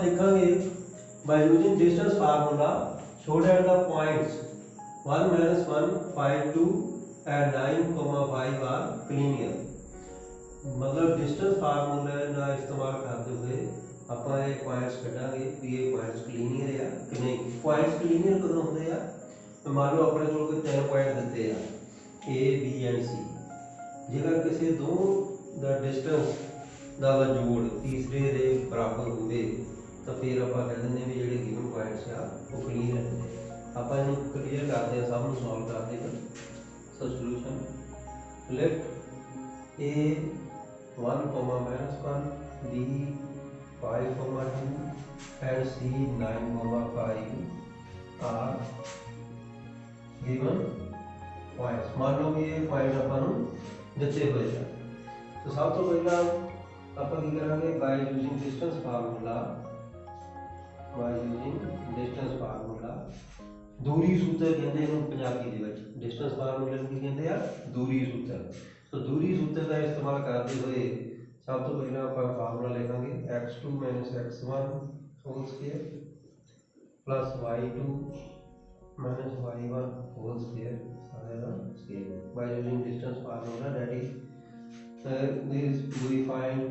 लिखांगे by using distance formula show that the points 1 minus 1 5 2 and 9 5 are collinear। मतलब distance formula का इस्तेमाल करते हुए ਆਪਾਂ ਇਹ ਪੁਆਇੰਟਸ ਕੱਢਾਂਗੇ ਵੀ ਇਹ ਪੁਆਇੰਟਸ ਕਲੀਨੀਅਰ ਆ ਕਿ ਨਹੀਂ। ਪੁਆਇੰਟਸ ਕਲੀਨੀਅਰ ਕਦੋਂ ਹੁੰਦੇ ਆ? ਮੰਨ ਲਓ ਆਪਣੇ ਕੋਲ ਕੋਈ ਤਿੰਨ ਪੁਆਇੰਟ ਦਿੱਤੇ ਆ A B and C। ਜੇਕਰ ਕਿਸੇ ਦੋ ਦਾ ਡਿਸਟੈਂਸ ਦਾ ਜੋੜ ਤੀਸਰੇ ਦੇ ਬਰਾਬਰ ਹੋਵੇ ਤਾਂ ਫਿਰ ਆਪਾਂ ਕਹਿ ਦਿੰਦੇ ਵੀ ਜਿਹੜੇ ਗਿਵਨ ਪੁਆਇੰਟਸ ਆ ਉਹ ਕਲੀਅਰ ਹੁੰਦੇ। ਆਪਾਂ ਇਹਨੂੰ ਕਲੀਅਰ ਕਰਦੇ ਆ, ਸਭ ਨੂੰ ਸੋਲਵ ਕਰਦੇ ਆ। ਸੋ solution lift A 1 -1 B 5 2 and C 9 5 are given points। मान लो ये पॉइंट अपन ਦਿੱਤੇ ਹੋਏ ਆ। तो सब तो पहला ਆਪਾਂ ਕੀ ਕਰਾਂਗੇ by using distance formula दूरी सूत्र कहते हैं पंजाबी ਦੇ ਵਿੱਚ। डिस्टेंस फार्मूले ਨੂੰ ਕੀ ਕਹਿੰਦੇ ਆ? दूरी सूत्र। तो दूरी सूत्र ਦਾ इस्तेमाल करते हुए सब तो पहले आप फार्मूला लिखांगे x2 - x1 whole square plus y2 - y1 whole square सारे का square by using distance formula that is this we find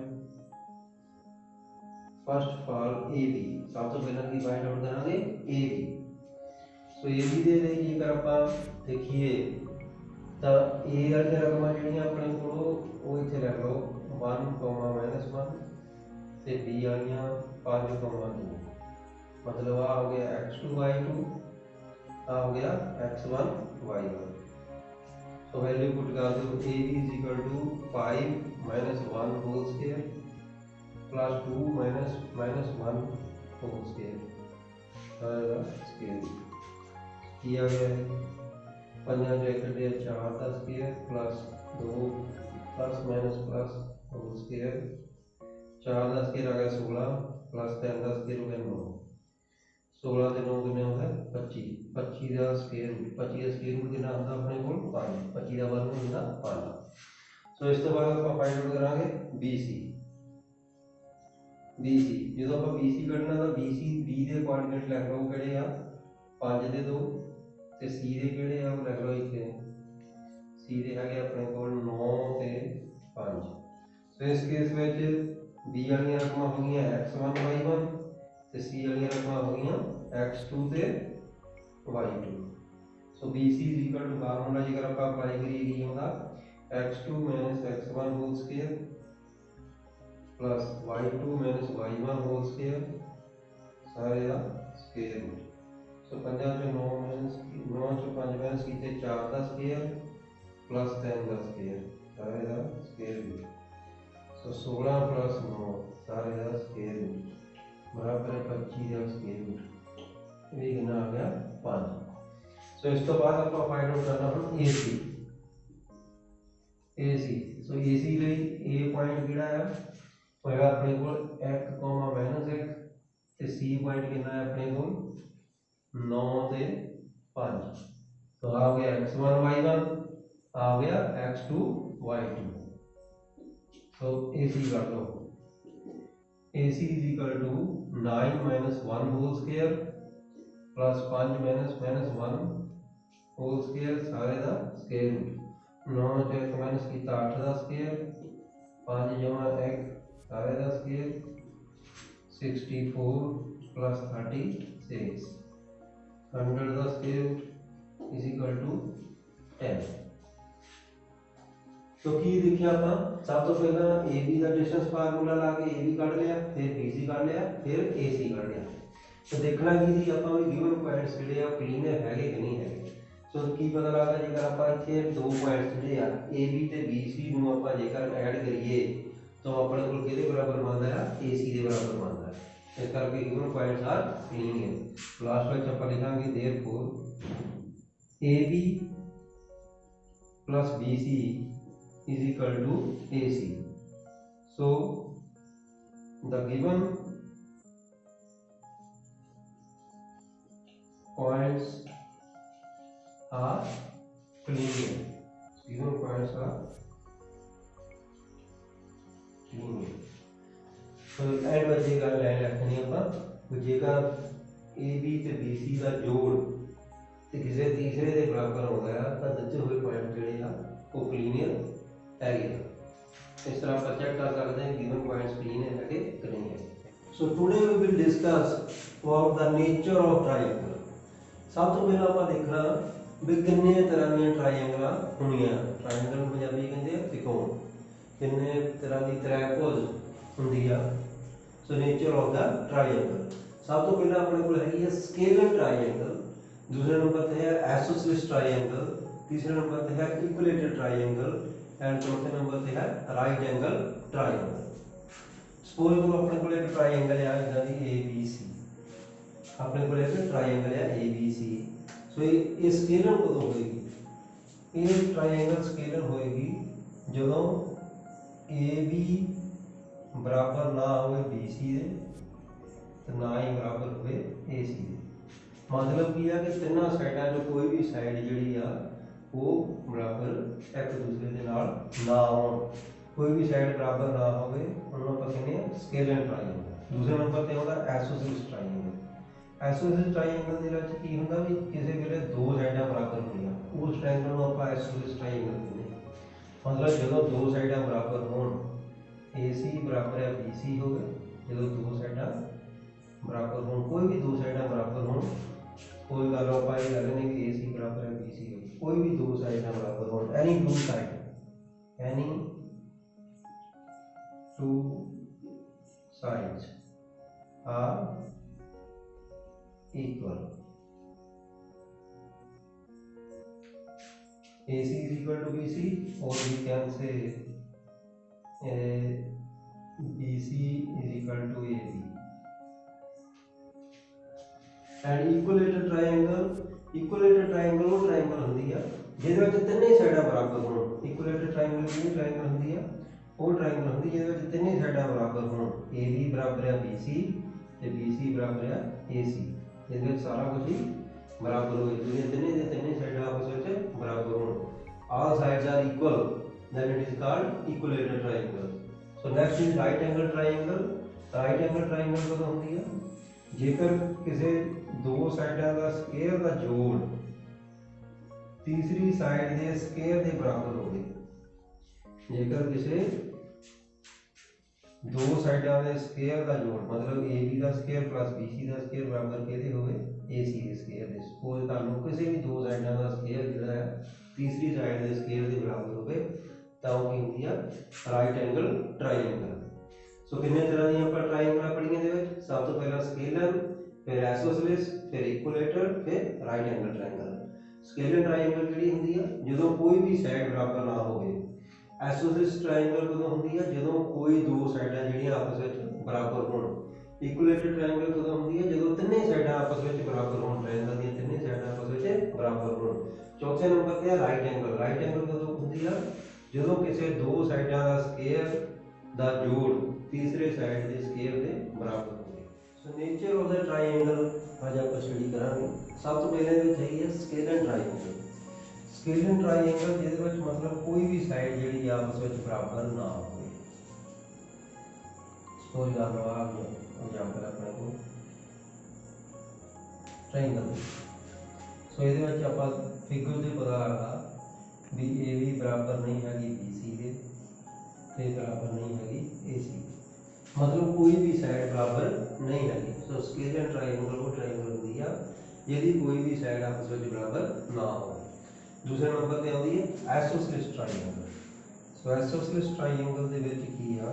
first of all AB। सब तो पहले की फाइंड आउट करांगे AB। सो AB ਦੇ ਲਈ ਜੇਕਰ ਆਪਾਂ ਦੇਖੀਏ ਤਾਂ A ਵਾਲੀਆਂ ਰਕਮਾਂ ਜਿਹੜੀਆਂ ਆਪਣੇ ਕੋਲ ਉਹ ਇੱਥੇ ਲੈ ਲਓ 1 -1 ਤੇ B ਵਾਲੀਆਂ 5 2 मतलब आ हो गया x2 y2 आ हो गया x1 y1। So value put कर दो AB is equal to 5 - 1 whole square plus 2 - -1 whole square square किया गया है। पंजा जो कटे 4 का square plus 2 plus minus plus whole square 4 का स्क्वायर आ गया 16 प्लस 3 का स्क्वायर हो गया 9। 16 के 9 कितने होता है 25। 25 का स्क्वायर रूट 25 का स्क्वायर रूट कितना आता अपने को 5। 25 का वर्ग होता 5। सो इस तो बाद आप फाइंड आउट करांगे BC। BC जो आप BC कढ़ना तो BC B के कोऑर्डिनेट लिख लो किहड़े आ 5 ਦੇ 2 ਤੇ C ਦੇ ਕਿਹੜੇ ਆ ਉਹ ਲਿਖ ਲਓ ਇੱਥੇ। C ਦੇ ਹੈਗੇ ਆਪਣੇ ਕੋਲ 9 ਤੇ 5। ਸੋ ਇਸ ਕੇਸ ਵਿੱਚ B ਵਾਲੀਆਂ ਰਕਮਾਂ ਹੋ ਗਈਆਂ x1 y1 ਤੇ C ਵਾਲੀਆਂ ਰਕਮਾਂ ਹੋ ਗਈਆਂ x2 ਤੇ y2। ਸੋ BC ਫਾਰਮੂਲਾ ਜੇਕਰ ਆਪਾਂ ਅਪਲਾਈ ਕਰੀਏ ਕੀ ਹੁੰਦਾ x2 - x1 whole square plus y2 - y1 whole square सारे का स्क्वायर रूट। सो 5 चो 9 चो 5 माइनस कीते 4 का स्क्वायर प्लस 3 का स्क्वायर सारे का स्क्वायर रूट। सो 16 प्लस 9 सारे का स्क्वायर रूट बराबर है 25 का स्क्वायर रूट। ये कितना आ गया 5। सो इस तो बाद आप फाइंड आउट करना हम AC। सो AC ਲਈ A पॉइंट ਕਿਹੜਾ ਹੈ होएगा अपने को 1 -1 ਤੇ C पॉइंट कितना है अपने को 9 ਤੇ 5। तो आ गया x1 y1 आ गया x2 y2। तो AC कर दो AC is equal to 9 - 1 whole square plus 5 - -1 whole square सारे का स्क्वायर रूट। 9 चो 1 माइनस किया 8 का स्क्वायर 5 जमा 1 सारे का स्क्वायर 64 प्लस 36 100 का स्क्वायर इज इक्वल टू 10। तो की देखिए आप सब तो पहला AB का डिस्टेंस फार्मूला ला के AB कढ़ लिया फिर BC कढ़ लिया फिर AC कढ़ लिया। तो देखना की जी आप गिवन पॉइंट्स ਜਿਹੜੇ ਆ ਕਲੀਨਰ ਹੈਗੇ ਕਿ ਨਹੀਂ ਹੈਗੇ। ਸੋ ਕੀ ਪਤਾ ਲੱਗਦਾ ਜੇਕਰ ਆਪਾਂ ਇੱਥੇ ਦੋ ਪੁਆਇੰਟਸ ਜਿਹੜੇ ਆ AB ਤੇ BC ਨੂੰ ਆਪਾਂ ਜੇਕਰ ਐਡ ਕਰੀਏ तो अपने को किहदे बराबर बनता है AC के बराबर बनता है। इस करके given points are linear. Last में आप लिखांगे therefore AB plus BC is equal to AC। So the given points are linear. Given points are end में ये गल लैन रखनी आप जेकर ए बी ते बी सी का जोड़ तो किसी तीसरे के बराबर आता है तो दिते हुए पॉइंट जोड़े आ वो क्लीनियर एरिया इस तरह आप चेक कर सकते हैं गिवन पॉइंट्स क्लीन है कि नहीं है। So today we will discuss about the nature of triangle. सब तो पहला आप देखना भी किन्ने तरह दी ट्रायंगल होंगे। ट्रायंगल पंजाबी कहते हैं त्रिकोण किन्ने तरह की ट्रायंगल्स होंगी आ। So nature of the triangle सब तो पहला अपने को है स्केलर ट्रायंगल, दूसरे नंबर पर है आइसोसेलेस ट्रायंगल, तीसरे नंबर पर है इक्विलेटरल ट्रायंगल एंड चौथे नंबर पर है राइट एंगल ट्रायंगल। सपोज करो अपने को एक ट्रायंगल है इधर दी ए बी सी, अपने को एक ट्रायंगल है ए बी सी। सो ये स्केलर कदों होएगी? ये ट्रायंगल स्केलर होएगी ਜਦੋਂ ए बी बराबर ना होवे बी सी दे ते ना ही बराबर होवे ए सी दे। मतलब की है कि तिना साइडा जो कोई भी साइड जी आ वो बराबर एक दूसरे के नाल ना हो, कोई भी साइड बराबर ना हो कहने स्केलर ट्रायंगल। दूसरे नंबर पर आता आइसोसेलेस ट्रायंगल। आइसोसेलेस ट्रायंगल की होंगे भी किसी वे दो साइडा बराबर होंगे उस ट्रायंगल को आप आइसोसेलेस ट्रायंगल कहते हैं। मतलब जो दो साइडा बराबर हो ए सी बराबर है बी सी हो गए, जो दो साइडा बराबर हो कोई भी दो साइडा बराबर हो कोई गल आप गल नहीं कि ए सी बराबर है बी सी हो, कोई भी दो साइडा बराबर हो any two side any two sides are equal. AC is equal to BC or we can say BC is equal to AB and equilateral triangle वो triangle होती है जिहदे विच तिन्ने साइडां बराबर होण। equilateral triangle की triangle होती है वो triangle होती है जिहदे विच तिन्ने साइडां बराबर होण। AB बराबर है BC ते BC बराबर है AC, जिहदे विच सारा कुछ ही बराबर हो तिन्ने साइड आपस में बराबर हो। All sides are equal, then it is called equilateral triangle. So next is right angle triangle. Right angle triangle कदों होती है जेकर किसी दो साइडा का स्केयर का जोड़ तीसरी साइड के स्केयर के बराबर हो। जेकर किसी दो साइडा के स्केयर का जोड़ मतलब ए बी का स्केयर प्लस बी सी का स्केयर बराबर कहते हुए ए सी के स्केयर दे। सपोज तुहानू किसी भी दो साइडा का स्केयर जिहड़ा है तीसरी साइड के स्केयर के बराबर होवे तां ओह की होंदी है राइट एंगल ट्रायंगल। सो किन्ने तरह दी आपां ट्रायंगल पढ़ीਆਂ दे विच सब तो पहला स्केलर फिर आइसोसेलेस फिर इक्विलेटरल फिर right angle triangle. Scalar triangle जिहड़ी हुंदी है जदों कोई भी साइड बराबर ना होवे। आइसोसेलेस ट्रायंगल कदों हुंदी है जदों कोई दो साइडां जिहड़ियां आपस विच बराबर होण। इक्विलेटरल ट्रायंगल कदों हुंदी है जदों तिन्ने साइडां आपस विच बराबर होण, ट्रायंगल दी तिन्ने साइडां आपस विच बराबर होण। चौथे नंबर पे है राइट एंगल। राइट एंगल कदों हुंदी है जदों किसी दो साइडां दा स्केयर दा जोड़ तीसरे साइड के स्केयर के बराबर होवे। सो नेचर ऑफ द ट्रायंगल आज आप स्टडी करांगे। सब तो पहले है स्केलर ट्रायंगल। स्केलर ट्रायंगल जिहदे विच मतलब कोई भी साइड जिहड़ी आपस विच बराबर ना होवे। सपोज कर लो आ गया एग्जांपल अपने को ट्रायंगल। सो ये आप फिगर से पता लगता भी ए बी बराबर नहीं हैगी बी सी के ते बराबर नहीं हैगी ए सी, मतलब कोई भी साइड बराबर नहीं हैगी। सो स्केलर ट्रायंगल वो ट्रायंगल होती है यदि कोई भी साइड आपस में बराबर ना हो। दूसरे नंबर पर आती है आइसोसेलेस ट्रायंगल। सो आइसोसेलेस ट्रायंगल दे विच की आ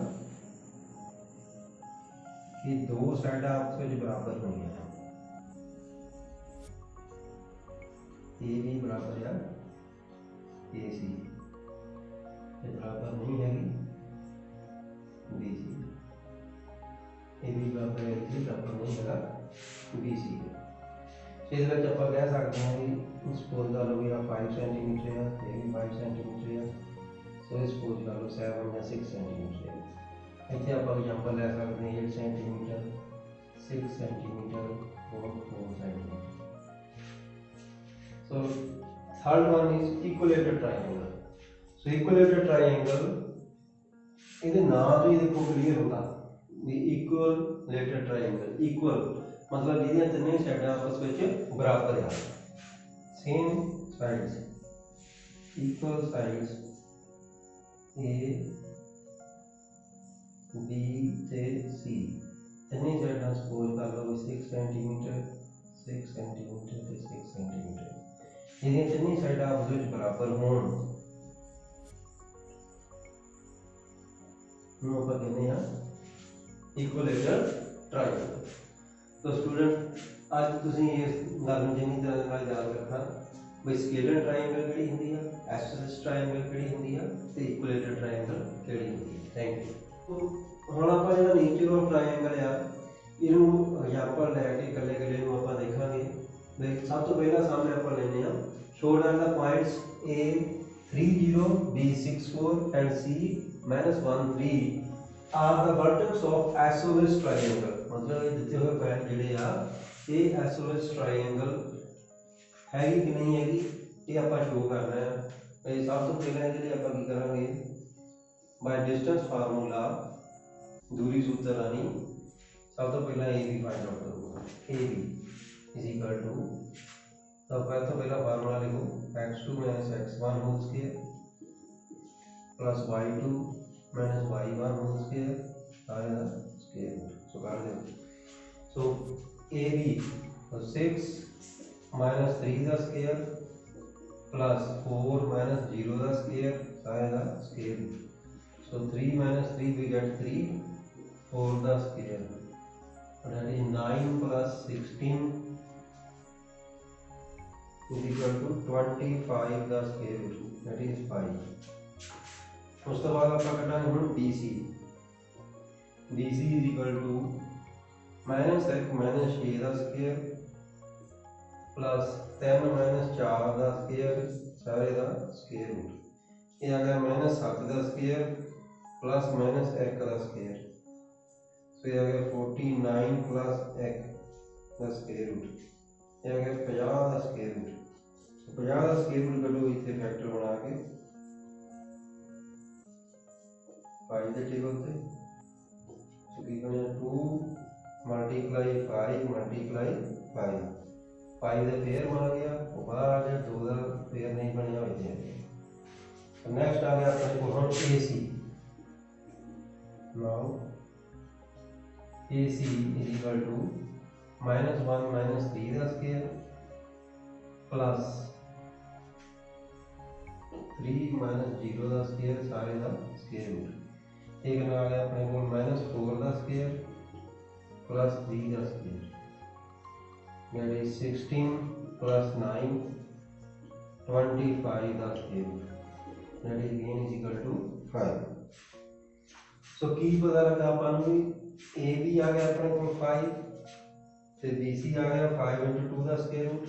कि दो साइड आपस में बराबर नहीं है। ए बी बराबर है ए सी बराबर नहीं हैगी बी सी। ए बी बराबर है ए सी बराबर नहीं हैगा बी सी। इस आप कह सकते हैं कि सपोज कर लो मेरा 5 सेंटीमीटर है ये भी 5 सेंटीमीटर है। सो सपोज कर लो 7 या 6 सेंटीमीटर है। इतने आप एग्जाम्पल ले सकते हैं 8 सेंटीमीटर 6 सेंटीमीटर और 4 centimetre. So third one is equilateral triangle. So equilateral triangle ये नाम तो ये देखो क्लियर होता ਵੀ ਇਕੁਅਲੇਟਰ ਟ੍ਰਾਇੰਗਲ। ਇਕੁਅਲ मतलब ਜਿਹਦੀਆਂ ਤਿੰਨੇ ਸਾਈਡਾਂ ਆਪਸ ਵਿੱਚ ਬਰਾਬਰ ਆ, same sides, equal sides A B ਤੇ C। ਤਿੰਨੇ ਸਾਈਡਾਂ ਸਪੋਜ਼ ਕਰ ਲਓ 6 ਸੈਂਟੀਮੀਟਰ 6 ਸੈਂਟੀਮੀਟਰ ਤੇ 6 ਸੈਂਟੀਮੀਟਰ। ਜਿਹਦੀਆਂ ਤਿੰਨੇ ਸਾਈਡਾਂ ਆਪਸ ਵਿੱਚ ਬਰਾਬਰ ਹੋਣ ਨੂੰ ਆਪਾਂ ਕਹਿੰਦੇ ਆ ਇਕੁਅਲੇਟਰ ਟ੍ਰਾਇੰਗਲ। तो स्टूडेंट ਅੱਜ ਤੁਸੀਂ ਇਸ ਗੱਲ ਨੂੰ ਚੰਗੀ ਤਰ੍ਹਾਂ ਨਾਲ ਯਾਦ ਰੱਖਣਾ ਵੀ ਸਕੇਲਰ ਟ੍ਰਾਇੰਗਲ ਕਿਹੜੀ ਹੁੰਦੀ ਆ, ਆਈਸੋਸੈਲਸ ਟ੍ਰਾਇੰਗਲ ਕਿਹੜੀ ਹੁੰਦੀ ਆ ਤੇ ਇਕੁਅਲੇਟਰ ਟ੍ਰਾਇੰਗਲ ਕਿਹੜੀ ਹੁੰਦੀ ਹੈ। Thank you. ਹੁਣ ਆਪਾਂ ਜਿਹੜਾ ਨੇਚਰ ਆਫ ਟ੍ਰਾਇੰਗਲ ਆ ਇਹਨੂੰ ਐਗਜ਼ਾਮਪਲ ਲੈ ਕੇ ਇਕੱਲੇ ਇਕੱਲੇ ਨੂੰ ਆਪਾਂ ਦੇਖਾਂਗੇ। ਵੀ ਸਭ ਤੋਂ ਪਹਿਲਾਂ ਸਾਹਮਣੇ ਆਪਾਂ ਲੈਂਦੇ ਆ show dot the points A 30 B 64 and C -1 3 are the vertex of isosceles triangle। मतलब ये ਦਿੱਤੇ ਹੋਏ ਪੁਆਇੰਟ ਜਿਹੜੇ ਆ ਇਹ isosceles triangle ਹੈਗੀ ਕਿ ਨਹੀਂ ਹੈਗੀ ਇਹ ਆਪਾਂ ਸ਼ੋ ਕਰਨਾ ਹੈ। ਤੇ ਸਭ ਤੋਂ ਪਹਿਲਾਂ ਇਹਦੇ ਲਈ ਆਪਾਂ ਕੀ ਕਰਾਂਗੇ, ਬਾਈ ਡਿਸਟੈਂਸ ਫਾਰਮੂਲਾ ਦੂਰੀ ਸੂਤਰ ਰਾਹੀਂ ਸਭ ਤੋਂ ਪਹਿਲਾਂ AB ਫਾਈਂਡ ਆਊਟ ਕਰੂੰਗਾ। AB is equal to तो पहला फार्मूला लिखो x2 - x1 whole square plus y2 - y1 whole square सारे का स्क्वायर रूट। सो कर दो। सो AB तो 6 - 3 का स्क्वायर प्लस 4 - 0 का स्क्वायर सारे का square root. So 3 - 3 we get 3, 4 का square that is 9 plus 16 is equal to 25 का स्क्वायर रूट that is 5। उस तो बाद आपका करना है हम BC is equal to -1 - 6 का स्क्वायर प्लस 3 - 4 का स्क्वायर सारे का स्क्वायर रूट। ये आ गया -7 का स्क्वायर प्लस -1 का स्क्वायर। सो ये आ गया 49 प्लस 1 का स्क्वायर रूट। ये आ गया 50 का स्क्वायर रूट। 50 का स्क्वायर रूट करो इतने फैक्टर बना के 5 के टेबल से। सो की बने 2 मल्टीप्लाई 5 मल्टीप्लाई 5 5 का पेयर बन गया वो बाहर आ गया, 2 का पेयर नहीं बनया इतने। नेक्स्ट आ गया अपने को हम AC। Now AC is equal to -1 - 3 का स्क्वायर प्लस 3 - 0 का स्क्वायर सारे का स्क्वायर रूट। एक आ गया अपने को -4 का स्क्वायर प्लस 3 का स्क्वायर दैट इज 16 प्लस 9 25 का square root that is again is equal to 5। So की पता लगा अपन AB आ गया अपने को 5 ਤੇ BC आ गया 5 × 2 ਦਾ ਸਕੁਅਰ ਰੂਟ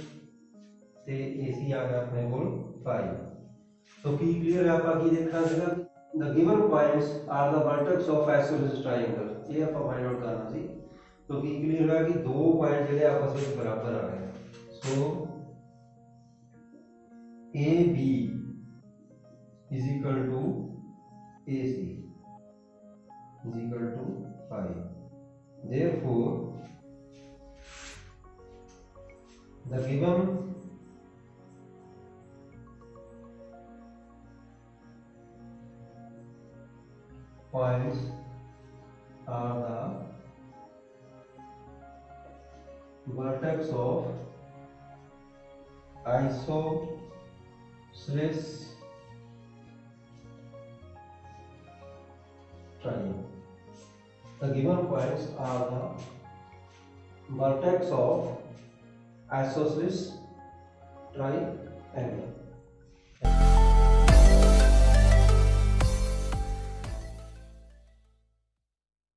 ਤੇ AC ਆ ਗਿਆ ਆਪਣੇ ਕੋਲ 5। ਸੋ ਕੀ ਕਲੀਅਰ ਹੈ ਆਪਾਂ ਕੀ ਦੇਖਣਾ ਸੀਗਾ the given points are the vertex of isosceles triangle। ਇਹ ਆਪਾਂ ਫਾਈਂਡ ਆਊਟ ਕਰਨਾ ਸੀ। ਸੋ ਕੀ ਕਲੀਅਰ ਹੋਇਆ ਕਿ ਦੋ ਪੁਆਇੰਟ ਜਿਹੜੇ ਆਪਸ ਵਿੱਚ ਬਰਾਬਰ ਆ ਗਏ। ਸੋ AB is equal to AC is equal to 5। therefore the given points are the vertex of isosceles triangle। The given points are the vertex of isosceles triangle।